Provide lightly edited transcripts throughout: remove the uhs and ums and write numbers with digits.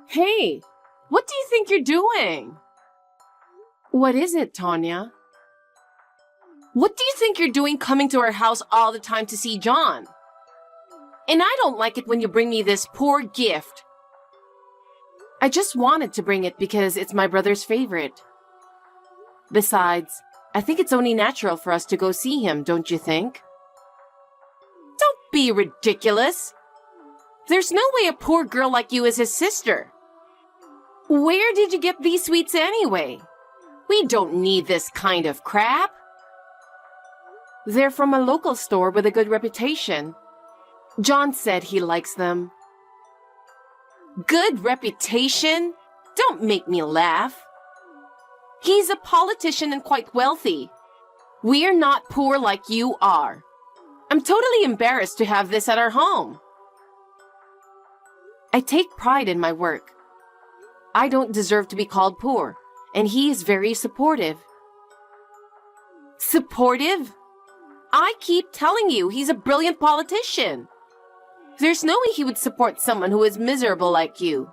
Hey, what do you think you're doing? What is it, Tanya? What do you think you're doing coming to our house all the time to see John? And I don't like it when you bring me this poor gift. I just wanted to bring it because it's my brother's favorite. Besides, I think it's only natural for us to go see him, don't you think? Don't be ridiculous. There's no way a poor girl like you is his sister. Where did you get these sweets anyway? We don't need this kind of crap. They're from a local store with a good reputation. John said he likes them. Good reputation? Don't make me laugh. He's a politician and quite wealthy. We're not poor like you are. I'm totally embarrassed to have this at our home. I take pride in my work. I don't deserve to be called poor, and he is very supportive. Supportive? I keep telling you, he's a brilliant politician. There's no way he would support someone who is miserable like you.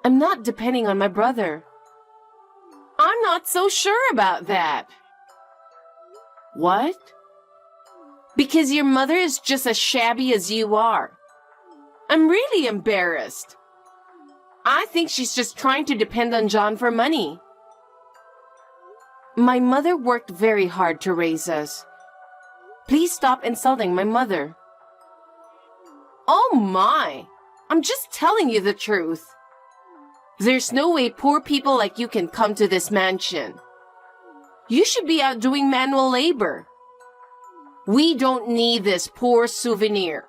I'm not depending on my brother. I'm not so sure about that. What? Because your mother is just as shabby as you are. I'm really embarrassed. I think she's just trying to depend on John for money. My mother worked very hard to raise us. Please stop insulting my mother. Oh my! I'm just telling you the truth. There's no way poor people like you can come to this mansion. You should be out doing manual labor. We don't need this poor souvenir.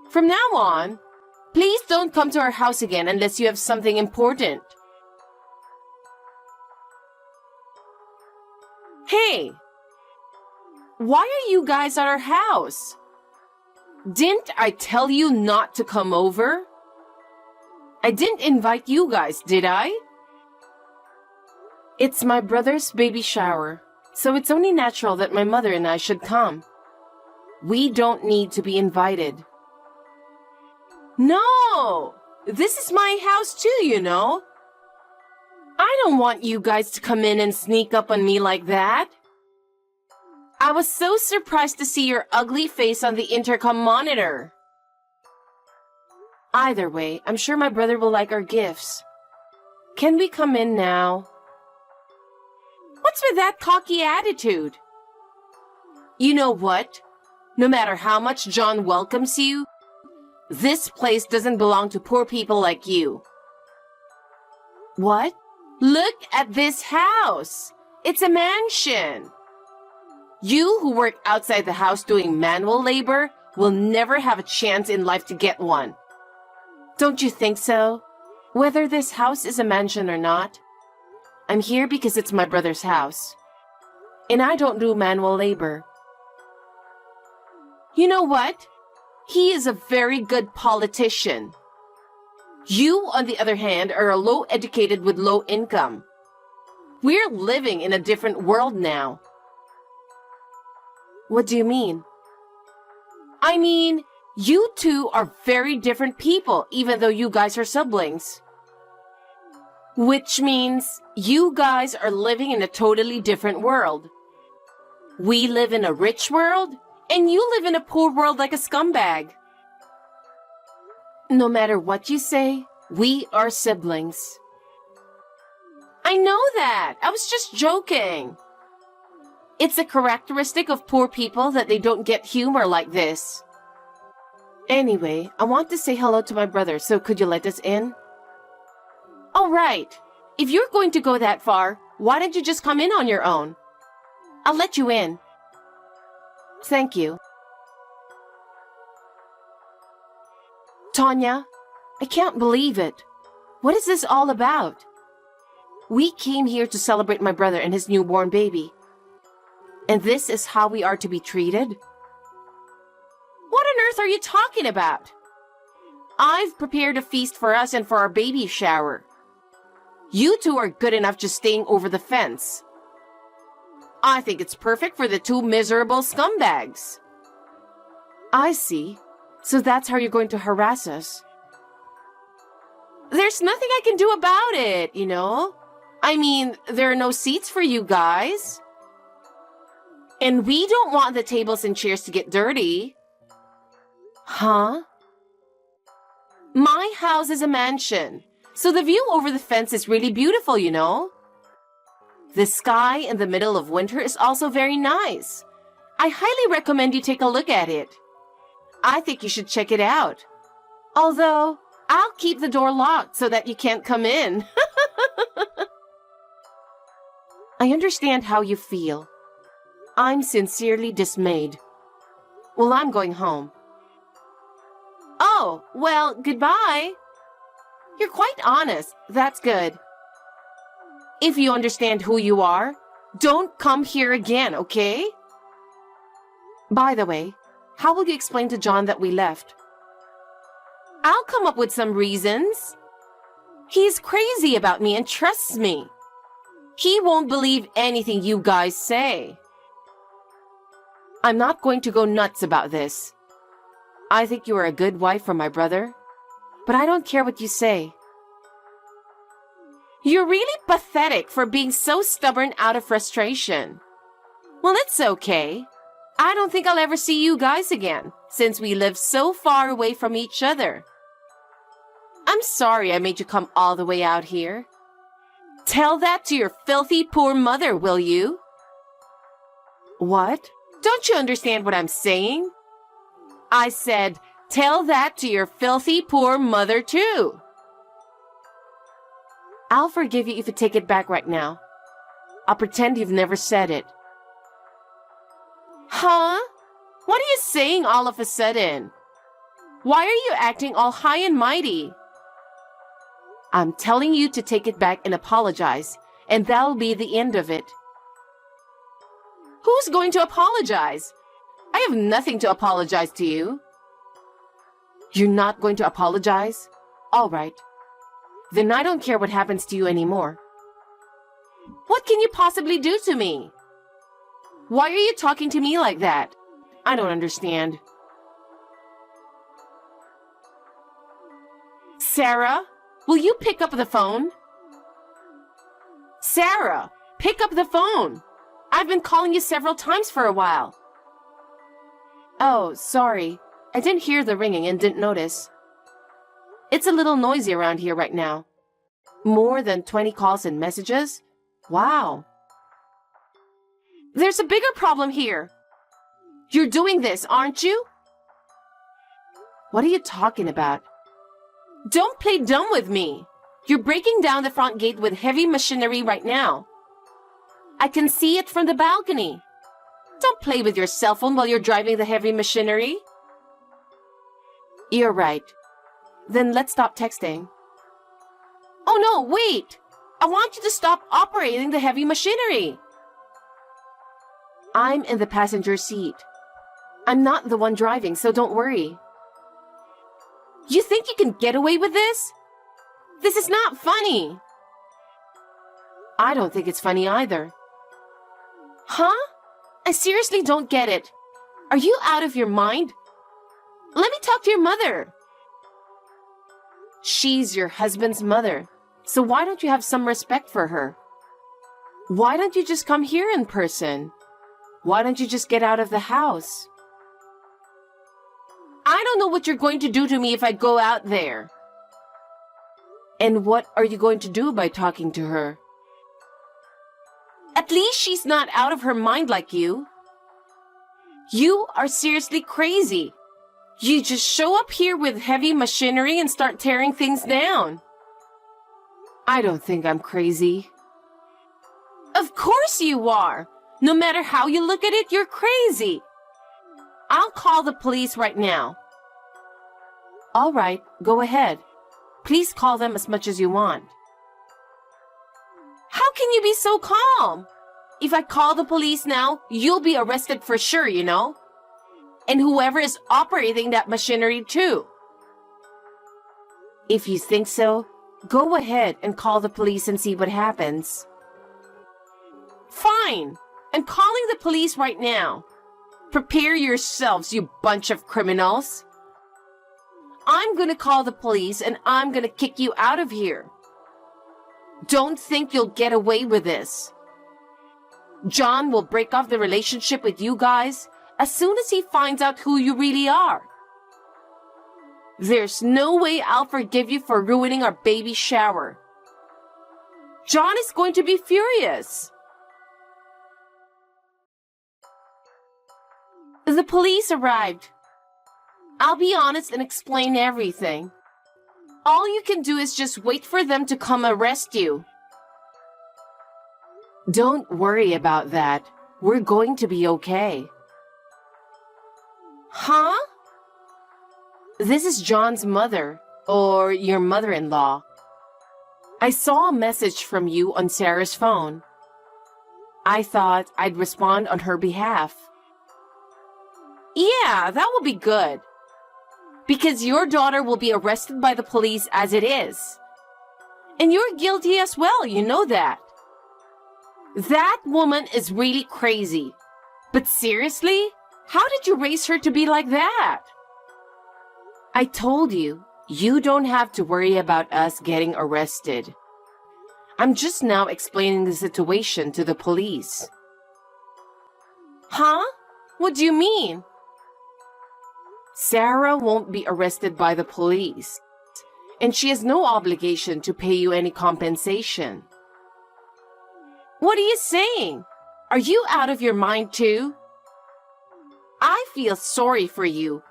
From now on, please don't come to our house again unless you have something important. Hey! Why are you guys at our house? Didn't I tell you not to come over? I didn't invite you guys, did I? It's my brother's baby shower, so it's only natural that my mother and I should come. We don't need to be invited. No! This is my house too, you know. I don't want you guys to come in and sneak up on me like that. I was so surprised to see your ugly face on the intercom monitor. Either way, I'm sure my brother will like our gifts. Can we come in now? What's with that cocky attitude? You know what? No matter how much John welcomes you, this place doesn't belong to poor people like you. What? Look at this house. It's a mansion. You who work outside the house doing manual labor will never have a chance in life to get one. Don't you think so? Whether this house is a mansion or not, I'm here because it's my brother's house. And I don't do manual labor. You know what? He is a very good politician. You, on the other hand, are a low-educated with low income. We're living in a different world now. What do you mean? I mean, you two are very different people, even though you guys are siblings. Which means you guys are living in a totally different world. We live in a rich world, and you live in a poor world like a scumbag. No matter what you say, we are siblings. I know that. I was just joking. It's a characteristic of poor people that they don't get humor like this. Anyway, I want to say hello to my brother, so could you let us in? All right. If you're going to go that far, why don't you just come in on your own? I'll let you in. Thank you. Tanya, I can't believe it. What is this all about? We came here to celebrate my brother and his newborn baby. And this is how we are to be treated? What on earth are you talking about? I've prepared a feast for us and for our baby shower. You two are good enough just staying over the fence. I think it's perfect for the two miserable scumbags. I see. So that's how you're going to harass us. There's nothing I can do about it, you know? I mean, there are no seats for you guys. And we don't want the tables and chairs to get dirty. Huh? My house is a mansion, so the view over the fence is really beautiful, you know? The sky in the middle of winter is also very nice. I highly recommend you take a look at it. I think you should check it out. Although, I'll keep the door locked so that you can't come in. I understand how you feel. I'm sincerely dismayed. Well, I'm going home. Oh, well, goodbye. You're quite honest. That's good. If you understand who you are, don't come here again, okay? By the way, how will you explain to John that we left? I'll come up with some reasons. He's crazy about me and trusts me. He won't believe anything you guys say. I'm not going to go nuts about this. I think you are a good wife for my brother, but I don't care what you say. You're really pathetic for being so stubborn out of frustration. Well, it's okay. I don't think I'll ever see you guys again, since we live so far away from each other. I'm sorry I made you come all the way out here. Tell that to your filthy poor mother, will you? What? Don't you understand what I'm saying? I said, tell that to your filthy poor mother too. I'll forgive you if you take it back right now. I'll pretend you've never said it. Huh? What are you saying all of a sudden? Why are you acting all high and mighty? I'm telling you to take it back and apologize, and that'll be the end of it. Who's going to apologize? I have nothing to apologize to you. You're not going to apologize? All right. Then I don't care what happens to you anymore. What can you possibly do to me? Why are you talking to me like that? I don't understand. Sarah, will you pick up the phone? Sarah, pick up the phone. I've been calling you several times for a while. Oh, sorry. I didn't hear the ringing and didn't notice. It's a little noisy around here right now. More than 20 calls and messages? Wow. There's a bigger problem here. You're doing this, aren't you? What are you talking about? Don't play dumb with me. You're breaking down the front gate with heavy machinery right now. I can see it from the balcony. Don't play with your cell phone while you're driving the heavy machinery. You're right. Then let's stop texting. Oh no, wait! I want you to stop operating the heavy machinery. I'm in the passenger seat. I'm not the one driving, so don't worry. You think you can get away with this? This is not funny. I don't think it's funny either. Huh? I seriously don't get it. Are you out of your mind? Let me talk to your mother. She's your husband's mother, so why don't you have some respect for her? Why don't you just come here in person? Why don't you just get out of the house? I don't know what you're going to do to me if I go out there. And what are you going to do by talking to her? At least she's not out of her mind like you. You are seriously crazy. You just show up here with heavy machinery and start tearing things down. I don't think I'm crazy. Of course you are. No matter how you look at it, you're crazy. I'll call the police right now. All right, go ahead. Please call them as much as you want. How can you be so calm? If I call the police now, you'll be arrested for sure, you know? And whoever is operating that machinery too. If you think so, go ahead and call the police and see what happens. Fine. I'm calling the police right now. Prepare yourselves, you bunch of criminals. I'm gonna call the police and I'm gonna kick you out of here. Don't think you'll get away with this. John will break off the relationship with you guys as soon as he finds out who you really are. There's no way I'll forgive you for ruining our baby shower. John is going to be furious. The police arrived. I'll be honest and explain everything. All you can do is just wait for them to come arrest you. Don't worry about that. We're going to be okay. Huh? This is John's mother, or your mother-in-law. I saw a message from you on Sarah's phone. I thought I'd respond on her behalf. Yeah, that will be good. Because your daughter will be arrested by the police as it is. And you're guilty as well, you know that. That woman is really crazy. But seriously, how did you raise her to be like that? I told you, you don't have to worry about us getting arrested. I'm just now explaining the situation to the police. Huh? What do you mean? Sarah won't be arrested by the police, and she has no obligation to pay you any compensation. What are you saying? Are you out of your mind too? I feel sorry for you.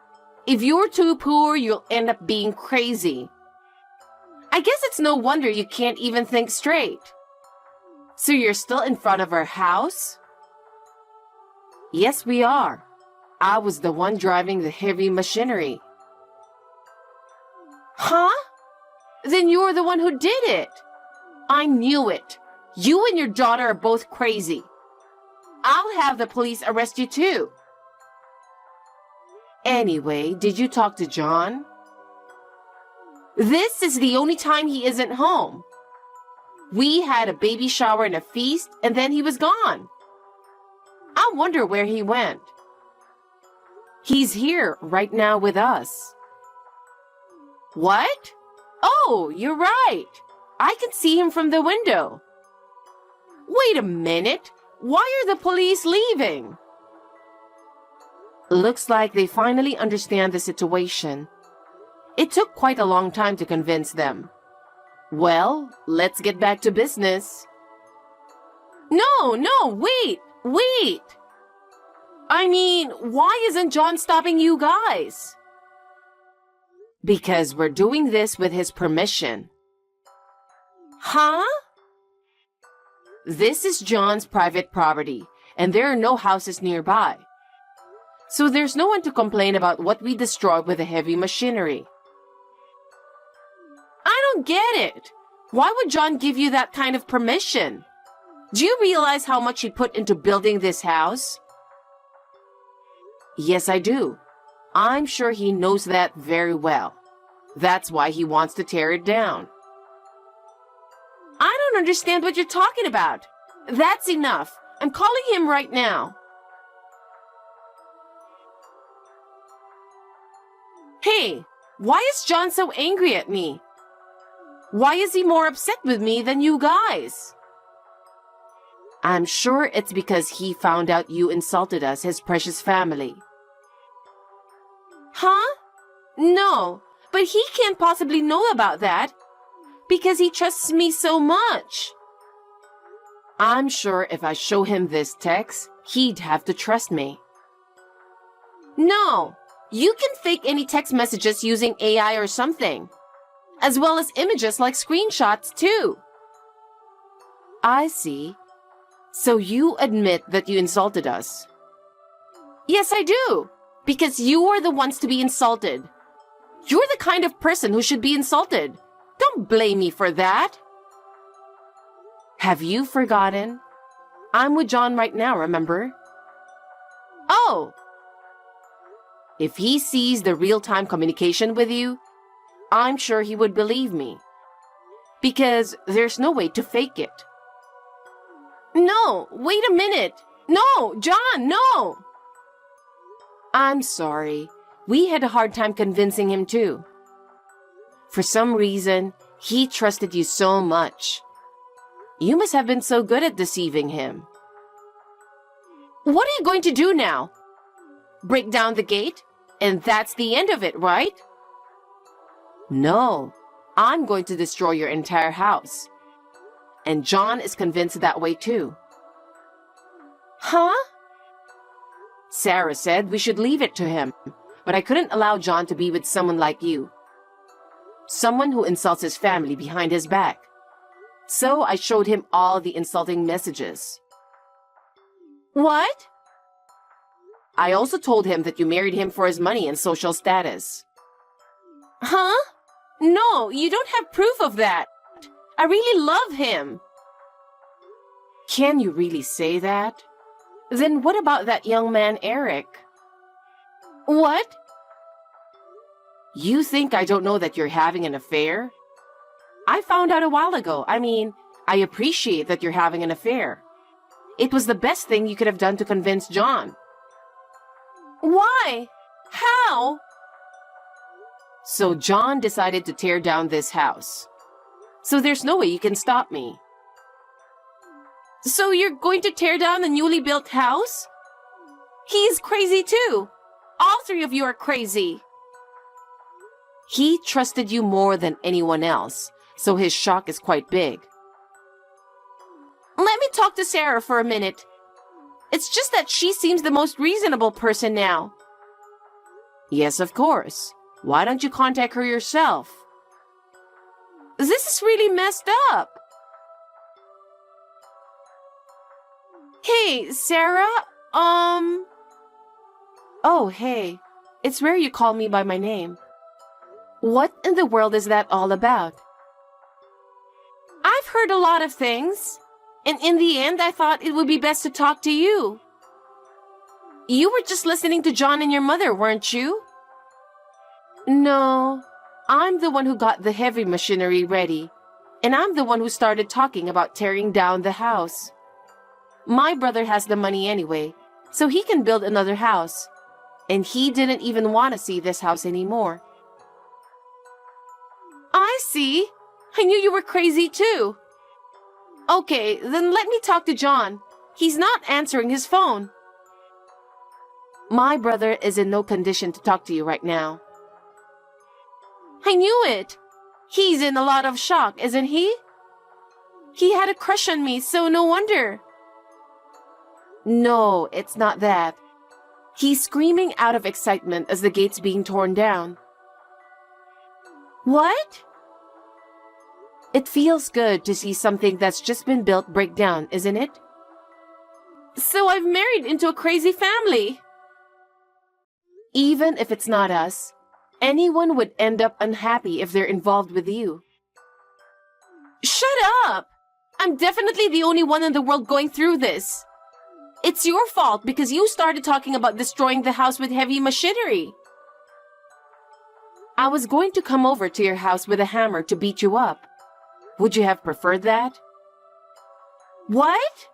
If you're too poor, you'll end up being crazy. I guess it's no wonder you can't even think straight. So you're still in front of our house? Yes, we are. I was the one driving the heavy machinery. Huh? Then you're the one who did it. I knew it. You and your daughter are both crazy. I'll have the police arrest you too. Anyway, did you talk to John? This is the only time he isn't home. We had a baby shower and a feast, and then he was gone. I wonder where he went. He's here right now with us. What? Oh, you're right. I can see him from the window. Wait a minute. Why are the police leaving? Looks like they finally understand the situation. It took quite a long time to convince them. Well, let's get back to business. No, wait. I mean, why isn't John stopping you guys? Because we're doing this with his permission. Huh? This is John's private property, and there are no houses nearby. So there's no one to complain about what we destroyed with the heavy machinery. I don't get it. Why would John give you that kind of permission? Do you realize how much he put into building this house? Yes, I do. I'm sure he knows that very well. That's why he wants to tear it down. I don't understand what you're talking about. That's enough. I'm calling him right now. Hey, why is John so angry at me? Why is he more upset with me than you guys? I'm sure it's because he found out you insulted us, his precious family. Huh? No, but he can't possibly know about that because he trusts me so much. I'm sure if I show him this text, he'd have to trust me. No, you can fake any text messages using AI or something, as well as images like screenshots too. I see. So you admit that you insulted us? Yes, I do. Because you are the ones to be insulted. You're the kind of person who should be insulted. Don't blame me for that. Have you forgotten? I'm with John right now, remember? Oh. If he sees the real-time communication with you, I'm sure he would believe me. Because there's no way to fake it. No, wait a minute. No, John, no. I'm sorry. We had a hard time convincing him too. For some reason, he trusted you so much. You must have been so good at deceiving him. What are you going to do now? Break down the gate? And that's the end of it, right? No, I'm going to destroy your entire house. And John is convinced that way too. Huh? Sarah said we should leave it to him, but I couldn't allow John to be with someone like you. Someone who insults his family behind his back. So I showed him all the insulting messages. What? I also told him that you married him for his money and social status. Huh? No, you don't have proof of that. I really love him. Can you really say that? Then what about that young man, Eric? What? You think I don't know that you're having an affair? I found out a while ago. I appreciate that you're having an affair. It was the best thing you could have done to convince John. Why? How? So John decided to tear down this house. So there's no way you can stop me. So you're going to tear down the newly built house? He's crazy too. All three of you are crazy. He trusted you more than anyone else, so his shock is quite big. Let me talk to Sarah for a minute. It's just that she seems the most reasonable person now. Yes, of course. Why don't you contact her yourself? This is really messed up. Hey, Sarah, Oh, hey. It's rare you call me by my name. What in the world is that all about? I've heard a lot of things, and in the end I thought it would be best to talk to you. You were just listening to John and your mother, weren't you? No, I'm the one who got the heavy machinery ready, and I'm the one who started talking about tearing down the house. My brother has the money anyway, so he can build another house, and he didn't even want to see this house anymore. I see. I knew you were crazy too. Okay, then let me talk to John. He's not answering his phone. My brother is in no condition to talk to you right now. I knew it. He's in a lot of shock, isn't he? He had a crush on me, so no wonder. No, it's not that. He's screaming out of excitement as the gate's being torn down. What? It feels good to see something that's just been built break down, isn't it? So I've married into a crazy family. Even if it's not us, anyone would end up unhappy if they're involved with you. Shut up! I'm definitely the only one in the world going through this. It's your fault because you started talking about destroying the house with heavy machinery. I was going to come over to your house with a hammer to beat you up. Would you have preferred that? What?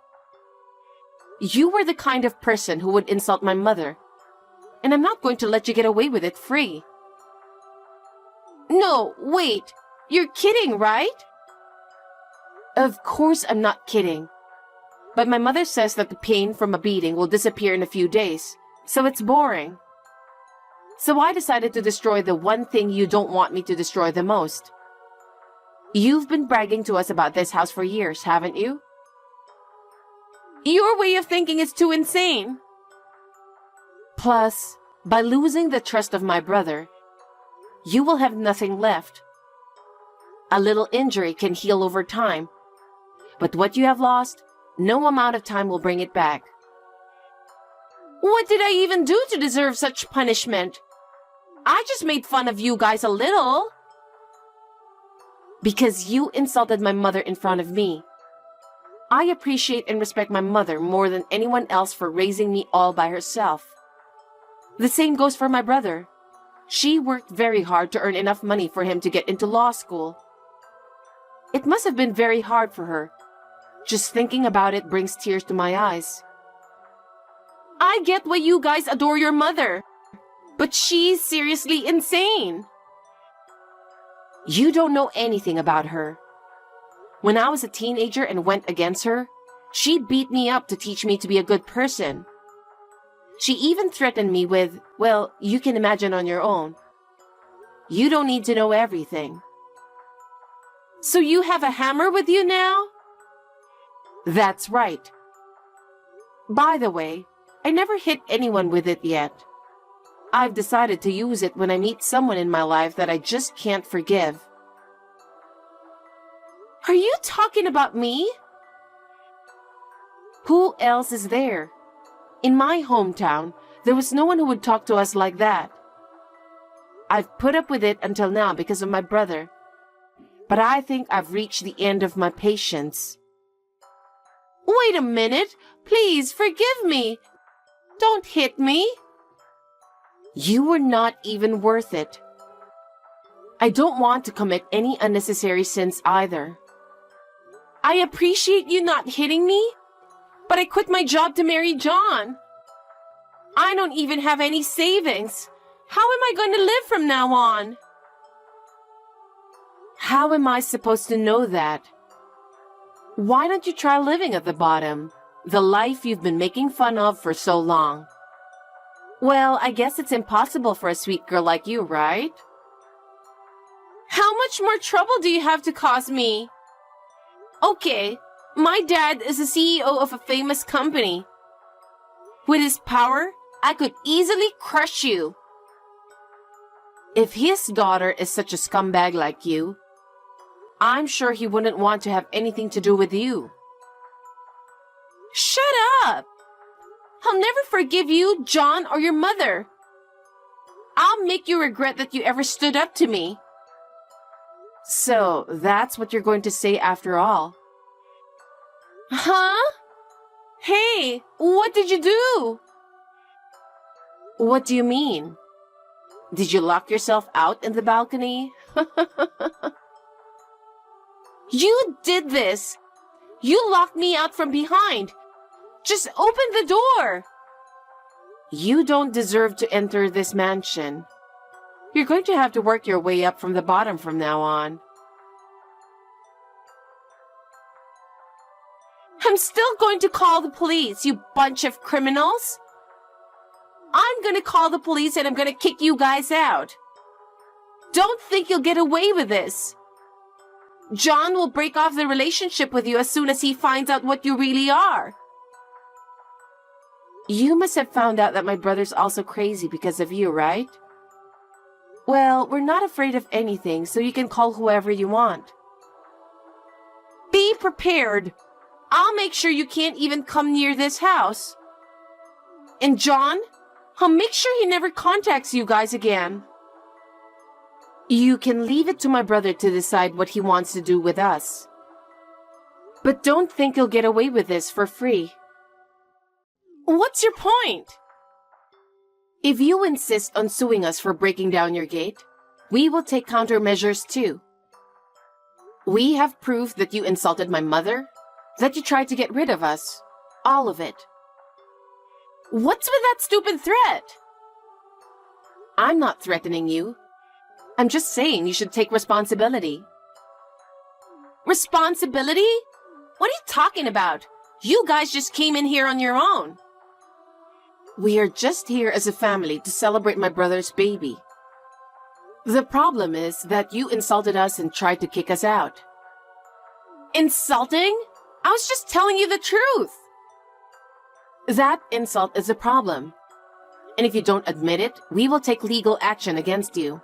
You were the kind of person who would insult my mother, and I'm not going to let you get away with it free. No, wait. You're kidding, right? Of course I'm not kidding. But my mother says that the pain from a beating will disappear in a few days, so it's boring. So I decided to destroy the one thing you don't want me to destroy the most. You've been bragging to us about this house for years, haven't you? Your way of thinking is too insane. Plus, by losing the trust of my brother, you will have nothing left. A little injury can heal over time, but what you have lost, no amount of time will bring it back. What did I even do to deserve such punishment? I just made fun of you guys a little. Because you insulted my mother in front of me. I appreciate and respect my mother more than anyone else for raising me all by herself. The same goes for my brother. She worked very hard to earn enough money for him to get into law school. It must have been very hard for her. Just thinking about it brings tears to my eyes. I get why you guys adore your mother, but she's seriously insane. You don't know anything about her. When I was a teenager and went against her, she beat me up to teach me to be a good person. She even threatened me with, well, you can imagine on your own. You don't need to know everything. So you have a hammer with you now? That's right. By the way, I never hit anyone with it yet. I've decided to use it when I meet someone in my life that I just can't forgive. Are you talking about me? Who else is there? In my hometown, there was no one who would talk to us like that. I've put up with it until now because of my brother. But I think I've reached the end of my patience. Wait a minute. Please forgive me. Don't hit me. You were not even worth it. I don't want to commit any unnecessary sins either. I appreciate you not hitting me, but I quit my job to marry John. I don't even have any savings. How am I going to live from now on? How am I supposed to know that? Why don't you try living at the bottom, the life you've been making fun of for so long? Well, I guess it's impossible for a sweet girl like you, right? How much more trouble do you have to cause me? Okay, my dad is the CEO of a famous company. With his power, I could easily crush you. If his daughter is such a scumbag like you, I'm sure he wouldn't want to have anything to do with you. Shut up! I'll never forgive you, John, or your mother. I'll make you regret that you ever stood up to me. So, that's what you're going to say after all. Huh? Hey, what did you do? What do you mean? Did you lock yourself out in the balcony? You did this! You locked me out from behind! Just open the door! You don't deserve to enter this mansion. You're going to have to work your way up from the bottom from now on. I'm still going to call the police, you bunch of criminals! I'm going to call the police and I'm going to kick you guys out. Don't think you'll get away with this. John will break off the relationship with you as soon as he finds out what you really are. You must have found out that my brother's also crazy because of you, right? Well, we're not afraid of anything, so you can call whoever you want. Be prepared. I'll make sure you can't even come near this house. And John, I'll make sure he never contacts you guys again. You can leave it to my brother to decide what he wants to do with us. But don't think you'll get away with this for free. What's your point? If you insist on suing us for breaking down your gate, we will take countermeasures too. We have proof that you insulted my mother, that you tried to get rid of us. All of it. What's with that stupid threat? I'm not threatening you. I'm just saying you should take responsibility. Responsibility? What are you talking about? You guys just came in here on your own. We are just here as a family to celebrate my brother's baby. The problem is that you insulted us and tried to kick us out. Insulting? I was just telling you the truth. That insult is a problem. And if you don't admit it, we will take legal action against you.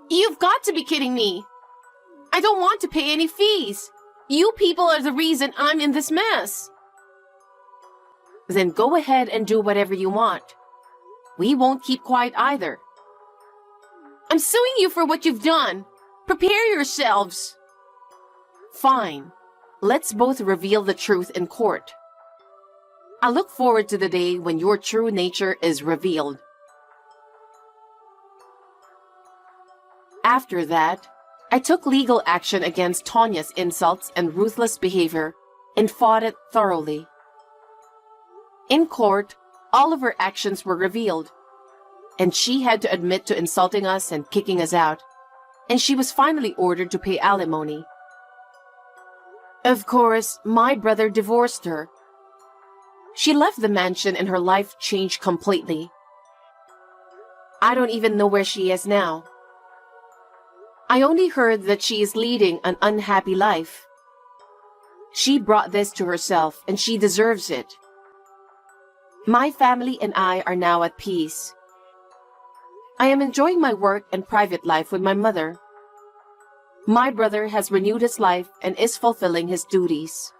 You've got to be kidding me. I don't want to pay any fees. You people are the reason I'm in this mess. Then go ahead and do whatever you want. We won't keep quiet either. I'm suing you for what you've done. Prepare yourselves. Fine. Let's both reveal the truth in court. I look forward to the day when your true nature is revealed. After that, I took legal action against Tonya's insults and ruthless behavior and fought it thoroughly. In court, all of her actions were revealed, and she had to admit to insulting us and kicking us out, and she was finally ordered to pay alimony. Of course, my brother divorced her. She left the mansion and her life changed completely. I don't even know where she is now. I only heard that she is leading an unhappy life. She brought this to herself and she deserves it. My family and I are now at peace. I am enjoying my work and private life with my mother. My brother has renewed his life and is fulfilling his duties.